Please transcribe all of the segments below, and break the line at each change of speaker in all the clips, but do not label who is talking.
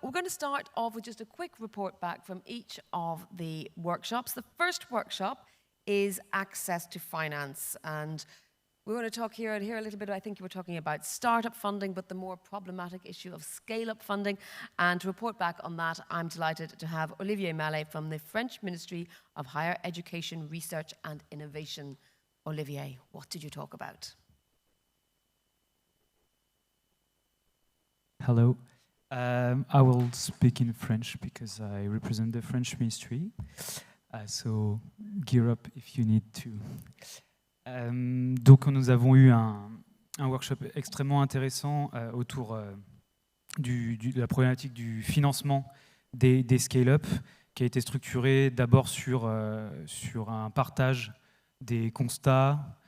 we're going to start off with just a quick report back from each of the workshops. The first workshop is Access to Finance, and we want to talk here a little bit. I think you were talking about startup funding, but the more problematic issue of scale-up funding. And to report back on that, I'm delighted to have Olivier Mallet from the French Ministry of Higher Education, Research and Innovation. Olivier, what did you talk about?
Hello. I will speak in French because I represent the French Ministry. So gear up if you need to. Donc nous avons eu un workshop extrêmement intéressant autour de la problématique du financement des scale-up, qui a été structuré d'abord sur un partage des constats,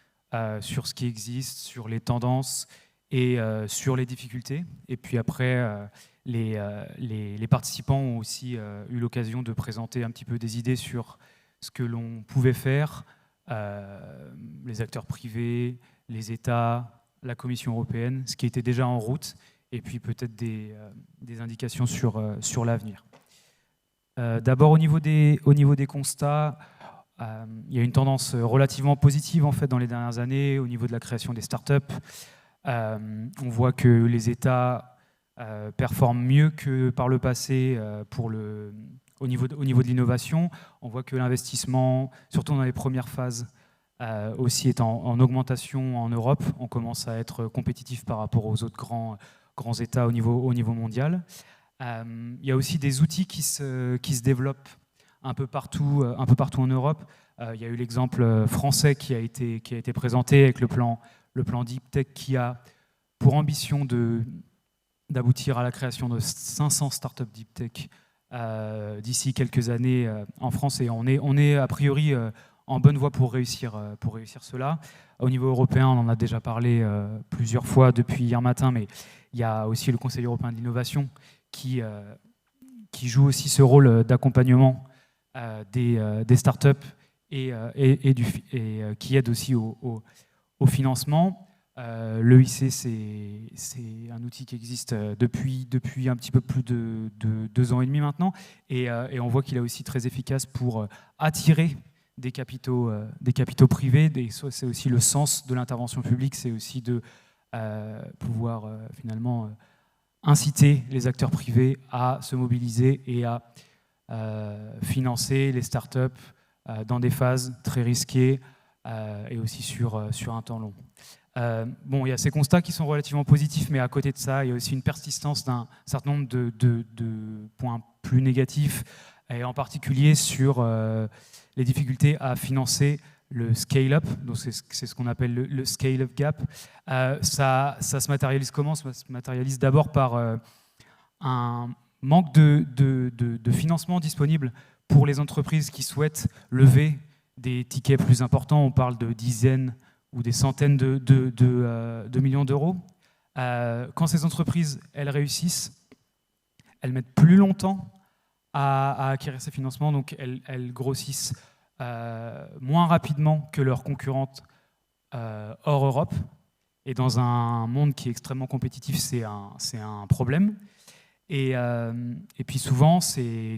sur ce qui existe, sur les tendances et sur les difficultés. Et puis après, les participants ont aussi eu l'occasion de présenter un petit peu des idées sur ce que l'on pouvait faire, les acteurs privés, les États, la Commission européenne, ce qui était déjà en route, et puis peut-être des indications sur l'avenir. D'abord, au niveau des constats, il y a une tendance relativement positive en fait, dans les dernières années au niveau de la création des startups. On voit que les États performent mieux que par le passé au niveau de l'innovation. On voit que l'investissement, surtout dans les premières phases, aussi est en augmentation en Europe. On commence à être compétitif par rapport aux autres grands États au niveau mondial. Il y a aussi des outils qui se développent un peu partout en Europe. Il y a eu l'exemple français qui a été présenté avec le plan Deep Tech qui a pour ambition d'aboutir à la création de 500 startups Deep Tech d'ici quelques années en France, et on est a priori en bonne voie pour réussir cela. Au niveau européen, on en a déjà parlé plusieurs fois depuis hier matin, mais il y a aussi le Conseil européen de l'innovation qui joue aussi ce rôle d'accompagnement des startups et qui aide aussi au financement. L'EIC, c'est un outil qui existe depuis un petit peu plus de 2 ans et demi maintenant, et on voit qu'il est aussi très efficace pour attirer des capitaux privés. C'est aussi le sens de l'intervention publique, c'est aussi de pouvoir finalement inciter les acteurs privés à se mobiliser et à financer les startups dans des phases très risquées et aussi sur un temps long. Il y a ces constats qui sont relativement positifs, mais à côté de ça, il y a aussi une persistance d'un certain nombre de points plus négatifs, et en particulier sur les difficultés à financer le scale-up. Donc c'est ce qu'on appelle le scale-up gap. Ça se matérialise comment? Ça se matérialise d'abord par un manque de financement disponible pour les entreprises qui souhaitent lever des tickets plus importants. On parle de dizaines ou des centaines de millions d'euros. Quand ces entreprises, elles réussissent, elles mettent plus longtemps à acquérir ces financements, donc elles grossissent moins rapidement que leurs concurrentes hors Europe. Et dans un monde qui est extrêmement compétitif, c'est un problème. Et puis souvent,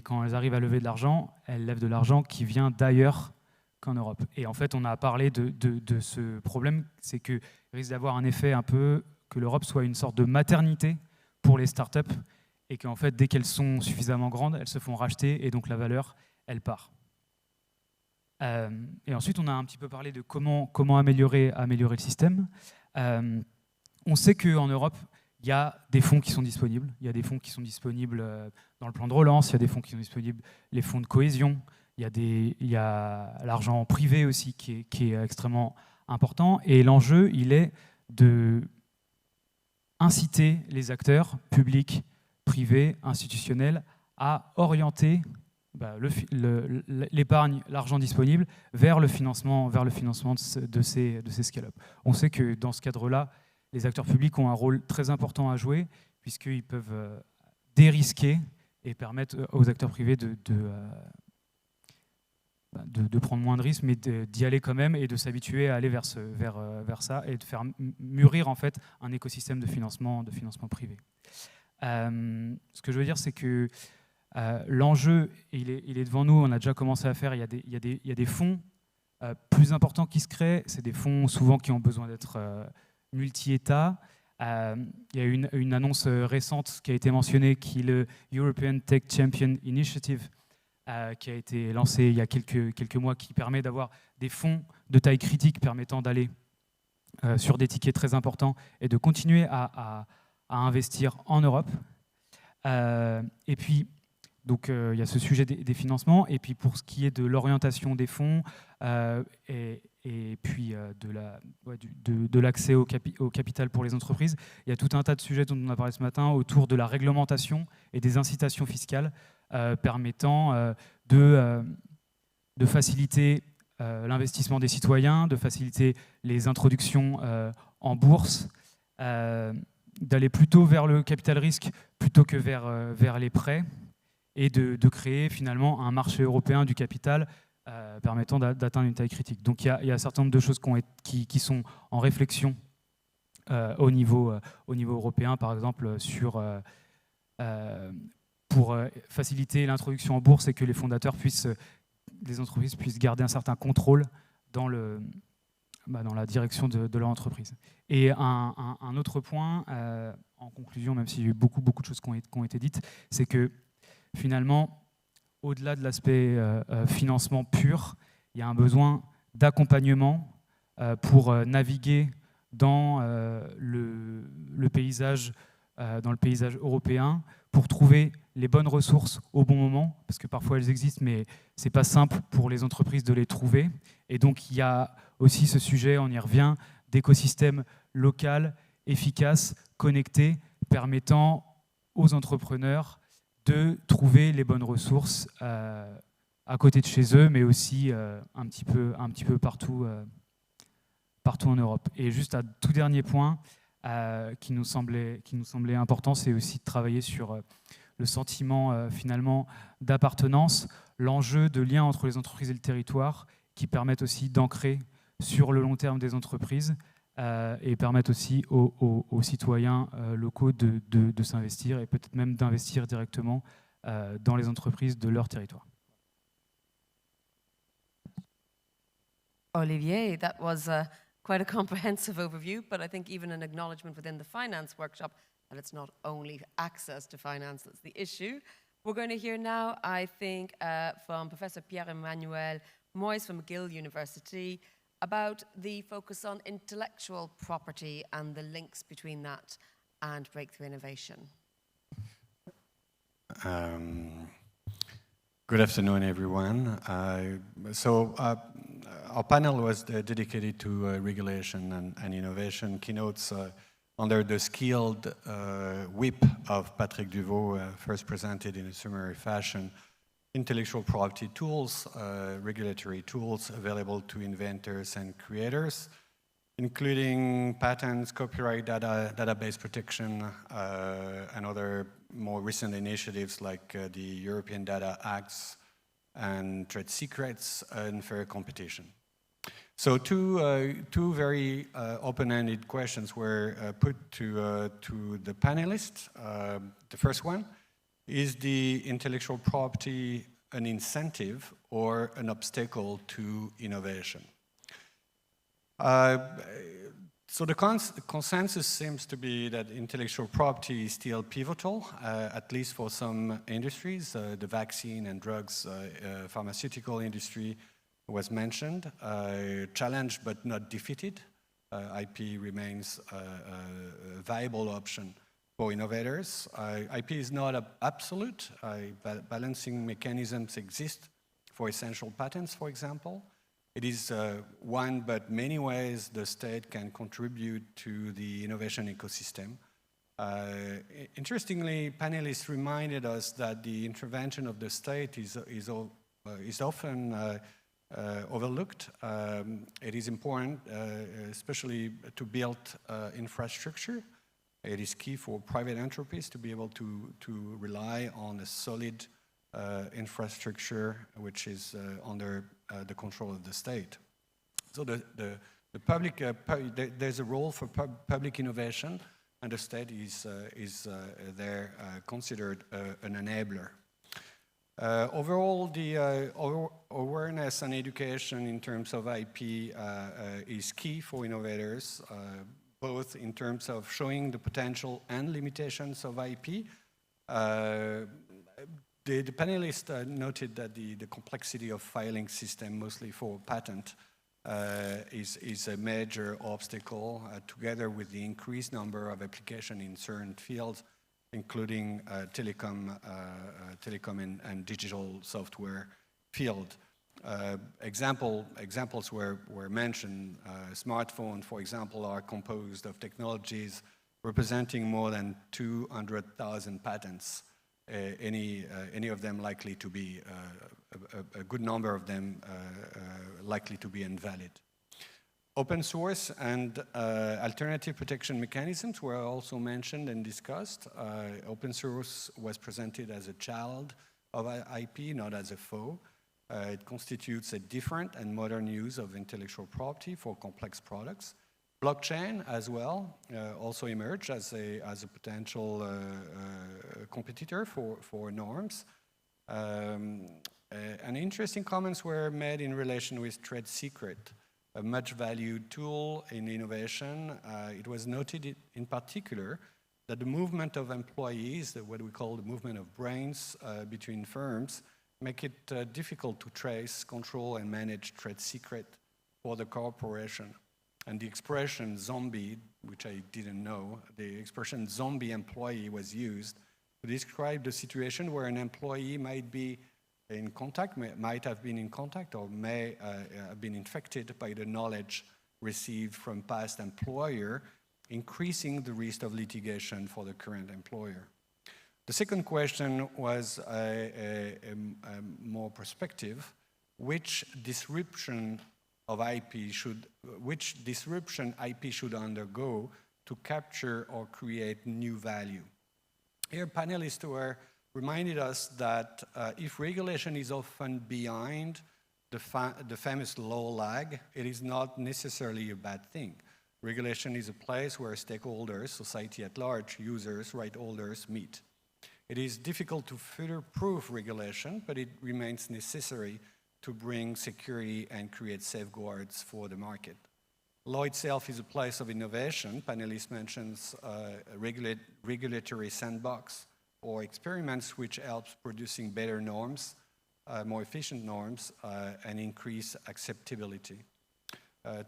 quand elles arrivent à lever de l'argent, elles lèvent de l'argent qui vient d'ailleurs qu'en Europe. Et en fait, on a parlé de ce problème, c'est qu'il risque d'avoir un effet un peu que l'Europe soit une sorte de maternité pour les startups, et qu'en fait, dès qu'elles sont suffisamment grandes, elles se font racheter, et donc la valeur, elle part. Et ensuite, on a un petit peu parlé de comment améliorer le système. On sait qu'en Europe, il y a des fonds qui sont disponibles. Il y a des fonds qui sont disponibles dans le plan de relance, il y a des fonds qui sont disponibles, les fonds de cohésion. Il y a l'argent privé aussi qui est extrêmement important. Et l'enjeu, il est de inciter les acteurs publics, privés, institutionnels à orienter l'épargne, l'argent disponible vers le financement de ces scale-up. On sait que dans ce cadre-là, les acteurs publics ont un rôle très important à jouer, puisqu'ils peuvent dérisquer et permettre aux acteurs privés de prendre moins de risques, mais d'y aller quand même, et de s'habituer à aller vers ça, et de faire mûrir en fait un écosystème de financement privé. Ce que je veux dire, c'est que l'enjeu, il est devant nous, on a déjà commencé à faire, il y a des fonds plus importants qui se créent, c'est des fonds souvent qui ont besoin d'être multi-États. Il y a une annonce récente qui a été mentionnée, qui est le European Tech Champion Initiative, qui a été lancé il y a quelques mois, qui permet d'avoir des fonds de taille critique permettant d'aller sur des tickets très importants et de continuer à investir en Europe. Et puis, donc, il y a ce sujet des financements. Et puis, pour ce qui est de l'orientation des fonds et puis de l'accès au capital pour les entreprises, il y a tout un tas de sujets dont on a parlé ce matin autour de la réglementation et des incitations fiscales permettant de faciliter l'investissement des citoyens, de faciliter les introductions en bourse, d'aller plutôt vers le capital risque plutôt que vers les prêts, et de créer finalement un marché européen du capital permettant d'atteindre une taille critique. Donc il y a un certain nombre de choses qui sont en réflexion au niveau européen, par exemple, pour faciliter l'introduction en bourse et que les fondateurs les entreprises puissent garder un certain contrôle dans la direction de leur entreprise. Et un autre point, en conclusion, même s'il y a eu beaucoup de choses qui ont été dites, c'est que finalement, au-delà de l'aspect financement pur, il y a un besoin d'accompagnement pour naviguer dans le paysage européen, pour trouver les bonnes ressources au bon moment, parce que parfois elles existent, mais ce n'est pas simple pour les entreprises de les trouver. Et donc il y a aussi ce sujet, on y revient, d'écosystème local, efficace, connecté, permettant aux entrepreneurs de trouver les bonnes ressources à côté de chez eux, mais aussi un petit peu partout en Europe. Et juste un tout dernier point qui nous semblait important, c'est aussi de travailler sur le sentiment finalement d'appartenance, l'enjeu de lien entre les entreprises et le territoire, qui permettent aussi d'ancrer sur le long terme des entreprises et permettent aussi aux citoyens locaux de s'investir et peut-être même d'investir directement dans les entreprises de leur territoire.
Olivier, that was quite a comprehensive overview, but I think even an acknowledgement within the finance workshop that it's not only access to finance that's the issue. We're going to hear now, I think, from Professor Pierre-Emmanuel Moyse from McGill University about the focus on intellectual property and the links between that and breakthrough innovation.
Good afternoon, everyone. Our panel was dedicated to regulation and innovation. Keynotes under the skilled whip of Patrick Duvaux, first presented in a summary fashion. Intellectual property tools, regulatory tools available to inventors and creators, including patents, copyright, database protection, and other more recent initiatives like the European Data Acts and trade secrets and fair competition. So two very open-ended questions were put to the panelists. The first one, is the intellectual property an incentive or an obstacle to innovation? So the consensus seems to be that intellectual property is still pivotal, at least for some industries. The vaccine and drugs pharmaceutical industry was mentioned. Challenged but not defeated. IP remains a viable option for innovators. IP is not absolute. Balancing mechanisms exist for essential patents, for example. It is one, but many ways the state can contribute to the innovation ecosystem. Interestingly, panelists reminded us that the intervention of the state is often overlooked. It is important, especially to build infrastructure. It is key for private enterprises to be able to rely on a solid infrastructure which is under the control of the state. So the public, there's a role for public innovation, and the state is there considered an enabler. Overall, the awareness and education in terms of IP is key for innovators, both in terms of showing the potential and limitations of IP. The panelists noted that the complexity of filing system, mostly for patent, is a major obstacle, together with the increased number of applications in certain fields, including telecom and digital software field. Examples were mentioned. Smartphones, for example, are composed of technologies representing more than 200,000 patents. Any of them likely to be, a good number of them likely to be invalid. Open source and alternative protection mechanisms were also mentioned and discussed. Open source was presented as a child of IP, not as a foe. It constitutes a different and modern use of intellectual property for complex products. Blockchain as well also emerged as a potential competitor for norms. And interesting comments were made in relation with trade secret, a much valued tool in innovation. It was noted in particular that the movement of employees, what we call the movement of brains between firms, make it difficult to trace, control, and manage trade secret for the corporation. And the expression zombie, which I didn't know, the expression zombie employee was used to describe the situation where an employee might be in contact, might have been in contact, or may have been infected by the knowledge received from past employer, increasing the risk of litigation for the current employer. The second question was more perspective. Which disruption IP should undergo to capture or create new value? Here, panelists were reminded us that if regulation is often behind the famous law lag, it is not necessarily a bad thing. Regulation is a place where stakeholders, society at large, users, right holders meet. It is difficult to future-proof regulation, but it remains necessary to bring security and create safeguards for the market. Law itself is a place of innovation. Panelist mentions a regulatory sandbox or experiments which helps producing better norms, more efficient norms, and increase acceptability.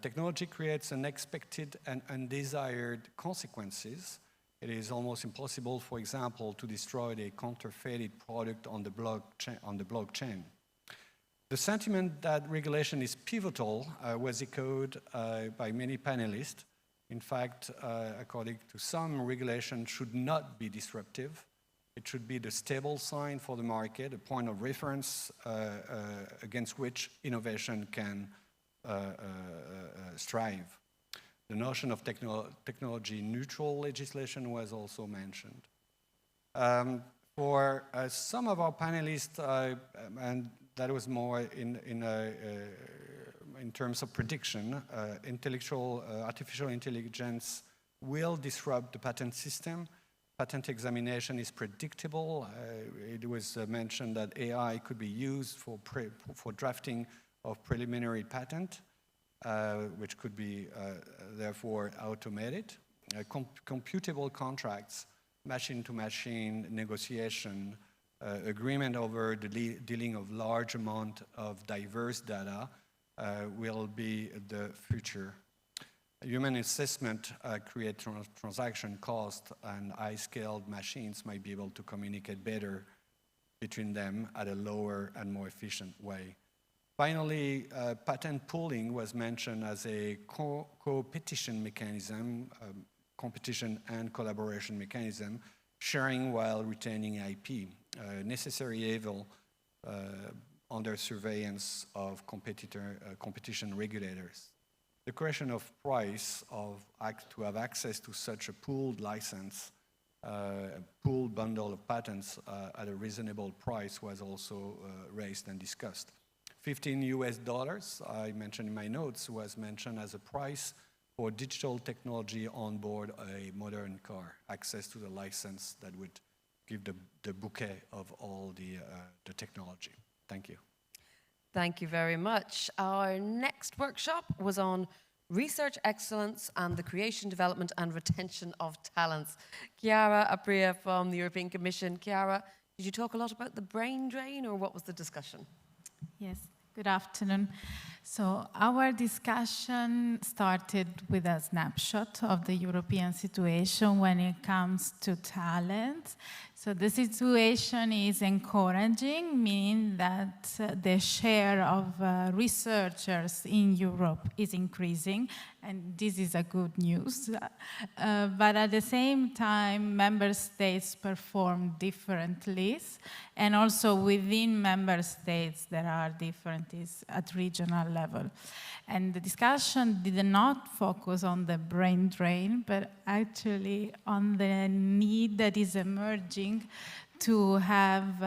Technology creates unexpected and undesired consequences. It is almost impossible, for example, to destroy a counterfeited product on the blockchain. The sentiment that regulation is pivotal was echoed by many panelists. In fact, according to some, regulation should not be disruptive. It should be the stable sign for the market, a point of reference against which innovation can strive. The notion of technology-neutral legislation was also mentioned. For some of our panelists, and that was more in terms of prediction, artificial intelligence will disrupt the patent system. Patent examination is predictable. It was mentioned that AI could be used for drafting of preliminary patent, which could be therefore automated. Computable contracts, machine-to-machine negotiation, agreement over the dealing of large amount of diverse data will be the future. Human assessment create transaction cost, and high-scaled machines might be able to communicate better between them at a lower and more efficient way. Finally, patent pooling was mentioned as a co-petition mechanism, competition and collaboration mechanism, sharing while retaining IP, necessary evil under surveillance of competition regulators. The question of price to have access to such a pooled license, a pooled bundle of patents at a reasonable price was also raised and discussed. $15 US, I mentioned in my notes, was mentioned as a price for digital technology on board a modern car, access to the license that would give the bouquet of all the technology. Thank you.
Thank you very much. Our next workshop was on research excellence and the creation, development and retention of talents. Chiara Aprea from the European Commission. Chiara, did you talk a lot about the brain drain, or what was the discussion?
Yes, good afternoon. So our discussion started with a snapshot of the European situation when it comes to talent. So the situation is encouraging, meaning that the share of researchers in Europe is increasing, and this is a good news. But at the same time, member states perform differently, and also within member states there are differences at regional level. And the discussion did not focus on the brain drain, but actually on the need that is emerging to have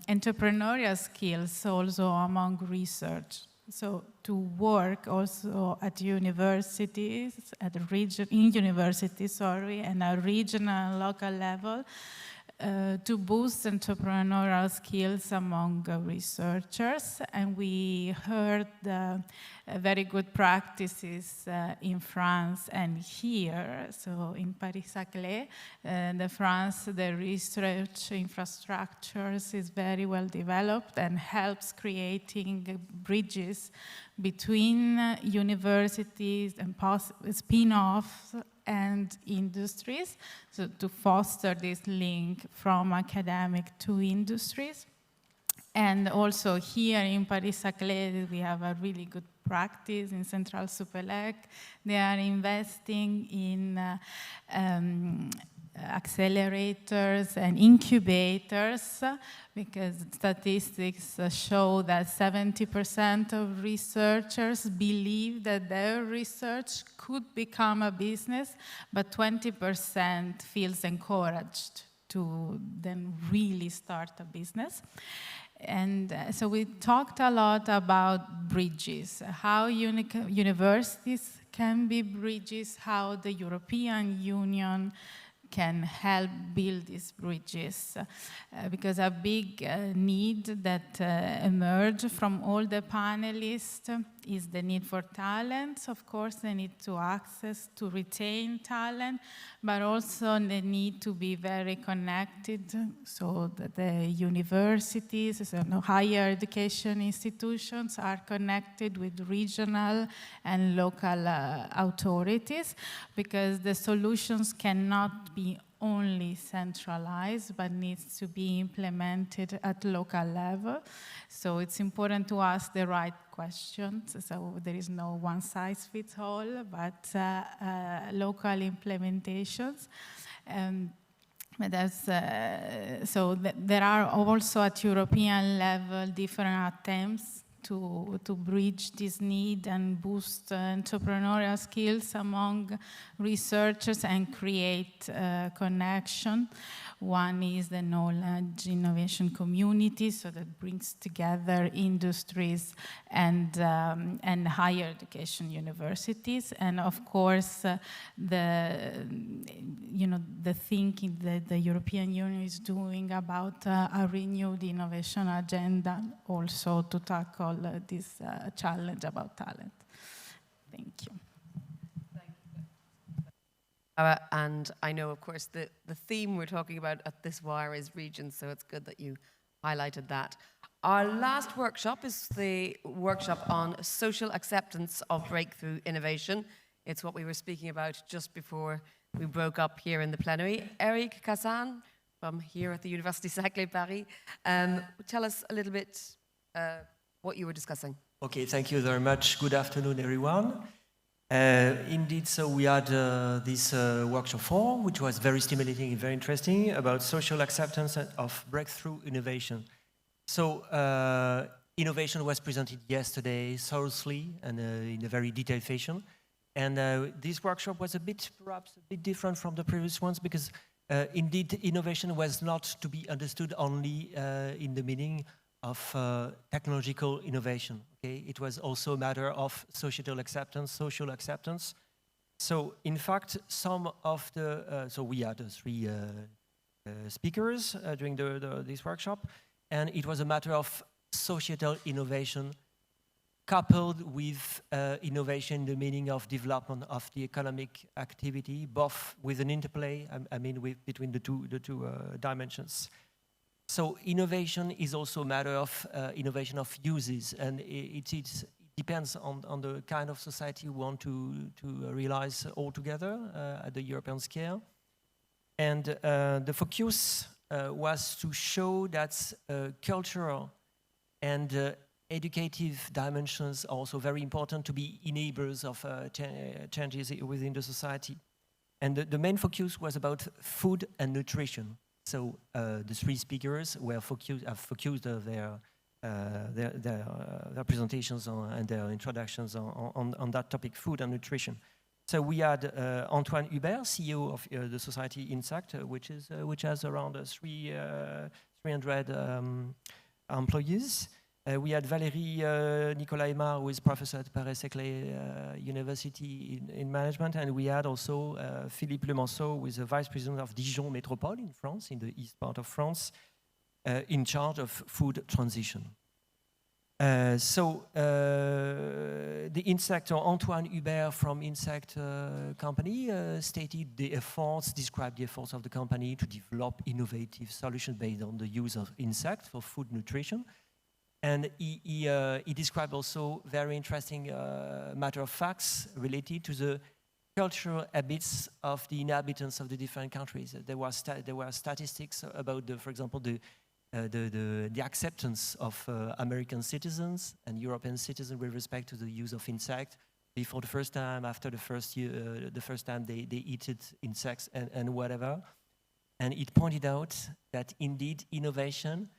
entrepreneurial skills also among research. So to work also at universities, in universities, and at regional and local level, to boost entrepreneurial skills among researchers. And we heard very good practices in France and here. So in Paris-Saclay, France, the research infrastructures is very well developed and helps creating bridges between universities and spin-offs and industries, so to foster this link from academic to industries. And also here in Paris-Saclay, we have a really good practice in Central Supélec. They are investing in accelerators and incubators, because statistics show that 70% of researchers believe that their research could become a business, but 20% feels encouraged to then really start a business. And so we talked a lot about bridges, how universities can be bridges, how the European Union can help build these bridges, because a big need that emerged from all the panelists is the need for talent. Of course, the need to access, to retain talent, but also the need to be very connected, so that the universities, so higher education institutions are connected with regional and local authorities, because the solutions cannot be only centralized, but needs to be implemented at local level. So it's important to ask the right questions. So there is no one-size-fits-all, but local implementations. So there are also at European level different attempts to bridge this need and boost entrepreneurial skills among researchers and create connection. One is the knowledge innovation community, so that brings together industries and higher education universities, and of course the thinking that the European Union is doing about a renewed innovation agenda, also to tackle this challenge about talent. Thank you.
And I know, of course, the theme we're talking about at this WIRE is regions, so it's good that you highlighted that. Our last workshop is the workshop on social acceptance of breakthrough innovation. It's what we were speaking about just before we broke up here in the plenary. Eric Cassan from here at the Université Saclay Paris, tell us a little bit what you were discussing.
Okay, thank you very much. Good afternoon, everyone. Indeed, so we had this workshop 4, which was very stimulating and very interesting, about social acceptance of breakthrough innovation. So innovation was presented yesterday thoroughly and in a very detailed fashion. And this workshop was perhaps a bit different from the previous ones, because indeed innovation was not to be understood only in the meaning of technological innovation. Okay? It was also a matter of societal acceptance, social acceptance. So in fact, some of the, so we had 3 speakers during this workshop, and it was a matter of societal innovation coupled with innovation in the meaning of development of the economic activity, both with an interplay, between the two dimensions. So innovation is also a matter of innovation of uses, and it depends on the kind of society we want to realize all together at the European scale. And the focus was to show that cultural and educative dimensions are also very important to be enablers of changes within the society. And the main focus was about food and nutrition. So the 3 speakers have focused their presentations and their introductions on that topic, food and nutrition. So we had Antoine Hubert, CEO of the society INSACT, which has around 300 employees. We had Valérie Nicolas-Aymar, who is professor at Paris-Saclay University in management, and we had also Philippe Lemanceau, who is the vice president of Dijon Métropole in France, in the east part of France, in charge of food transition. So the INSACT, or Antoine Hubert from INSACT company, described the efforts of the company to develop innovative solutions based on the use of insects for food nutrition. And he described also very interesting matter of facts related to the cultural habits of the inhabitants of the different countries. There were statistics about, for example, the acceptance of American citizens and European citizens with respect to the use of insects before the first time, after the first time they eat insects and whatever. And it pointed out that indeed innovation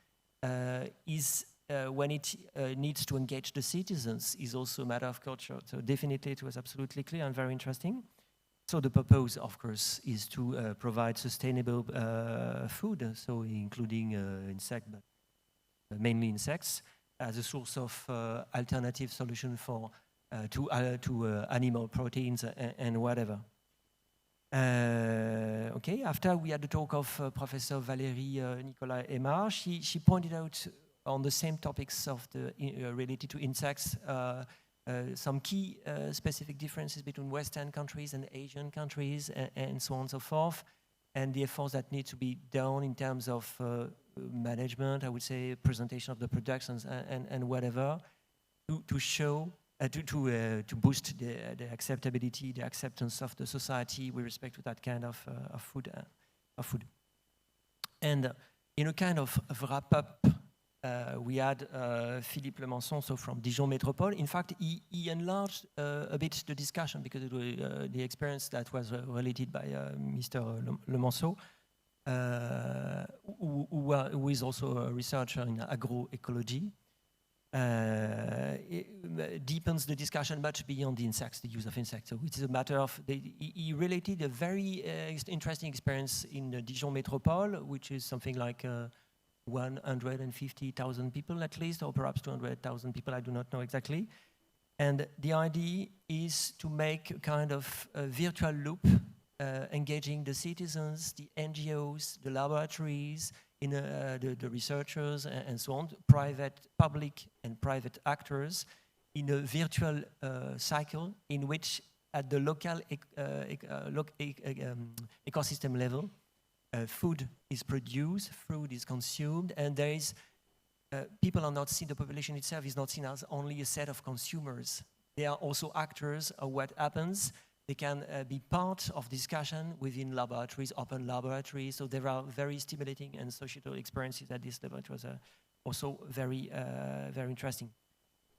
is when it needs to engage the citizens is also a matter of culture. So definitely it was absolutely clear and very interesting. So the purpose, of course, is to provide sustainable food, so including insects, but mainly insects, as a source of alternative solution to animal proteins and whatever. Okay, after we had the talk of Professor Valérie Nicolas-Aymar, she pointed out on the same topics of related to insects, some key specific differences between Western countries and Asian countries, and so on and so forth, and the efforts that need to be done in terms of management, I would say, presentation of the productions and whatever, to show, to boost the acceptability, the acceptance of the society with respect to that kind of food. And in a kind of wrap-up, we had Philippe Lemanceau, so from Dijon Métropole. In fact, he enlarged a bit the discussion because it was the experience that was related by Mr. Lemanceau, who is also a researcher in agroecology. It deepens the discussion much beyond the insects, the use of insects. So it is a matter of, he related a very interesting experience in Dijon Métropole, which is something like 150,000 people at least, or perhaps 200,000 people, I do not know exactly. And the idea is to make a kind of a virtual loop engaging the citizens, the NGOs, the laboratories, the researchers, and so on, public and private actors, in a virtual cycle in which at the local ecosystem level, food is produced, food is consumed, and there is, people are not seen, the population itself is not seen as only a set of consumers. They are also actors of what happens. They can be part of discussion within laboratories, open laboratories, so there are very stimulating and societal experiences at this level. It was also very, very interesting.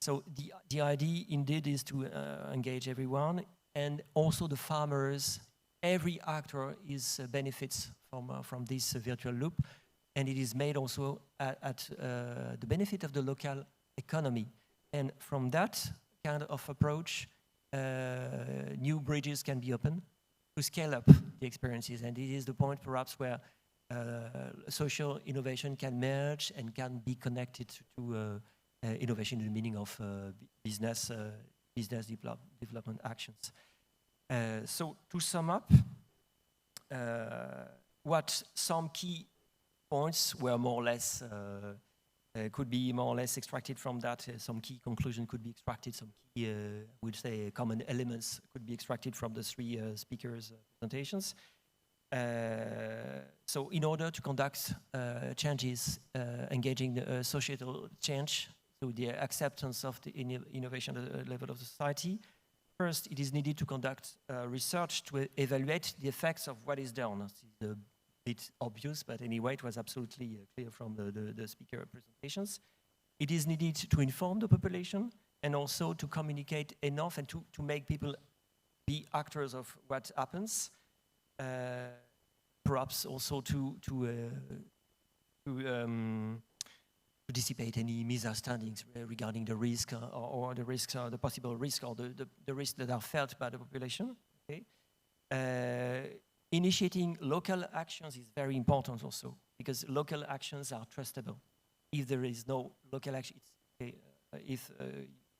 So the idea indeed is to engage everyone, and also the farmers. Every actor benefits from this virtual loop, and it is made also at the benefit of the local economy. And from that kind of approach, new bridges can be opened to scale up the experiences. And this is the point perhaps where social innovation can merge and can be connected to innovation in the meaning of business development actions. So to sum up, what some key points were more or less could be more or less extracted from that. Some key conclusion could be extracted. Some key, we'd say, common elements could be extracted from the three speakers' presentations. So in order to conduct changes engaging the societal change, so the acceptance of the innovation at the level of the society, first it is needed to conduct research to evaluate the effects of what is done. It's a bit obvious, but anyway, it was absolutely clear from the speaker presentations. It is needed to inform the population and also to communicate enough and to make people be actors of what happens. Perhaps also to dissipate any misunderstandings regarding the risk or the risks or the possible risk or the risks that are felt by the population. Okay? Initiating local actions is very important also, because local actions are trustable. If there is no local action, if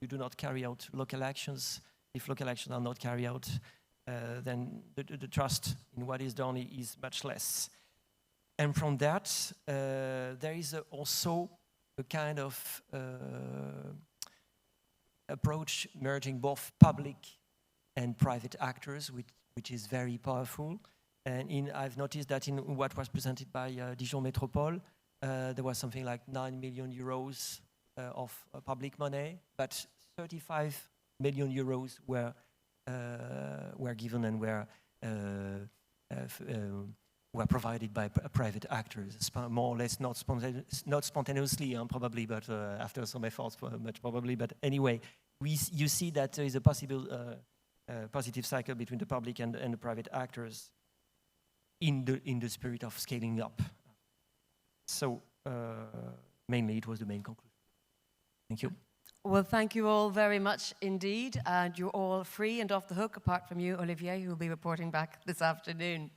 you do not carry out local actions, if local actions are not carried out, then the trust in what is done is much less. And from that, there is also a kind of approach merging both public and private actors, which is very powerful. And I've noticed that in what was presented by Dijon Métropole, there was something like 9 million euros of public money, but 35 million euros were given and were provided by private actors, more or less not spontaneously, probably, but after some efforts, much probably. But anyway, you see that there is a possible positive cycle between the public and the private actors in the spirit of scaling up. So mainly, it was the main conclusion. Thank you.
Well, thank you all very much indeed. And you're all free and off the hook, apart from you, Olivier, who will be reporting back this afternoon.